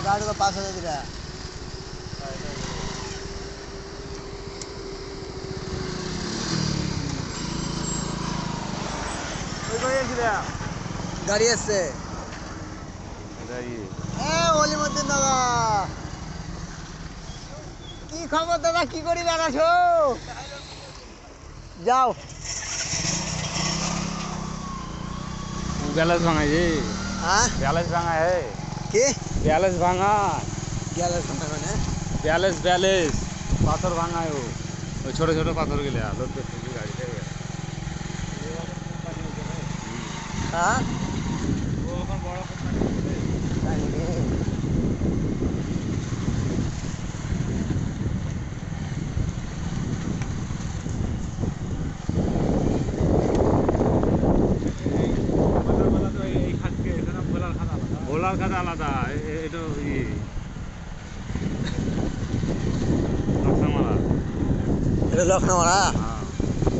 गाड़ी को 5,000 दिला गाड़ी আসছে ওলি মধ্যে দাদা কি খবর দাদা কি করি বেড়াছো যাও बैलेंस भांगा जी हाँ बैलेंस भांगा है के बैलेंस भांगा গ্যালাস মানে बैलेंस बैलेंस पाथर भांगा है वो छोटे छोटे पाथर के लिए लोड करते हैं गाड़ी से हाँ वो अपन बड़ा ভোলার খাতা আলাদা এটা লক্ষণমালা এটা লখনৌ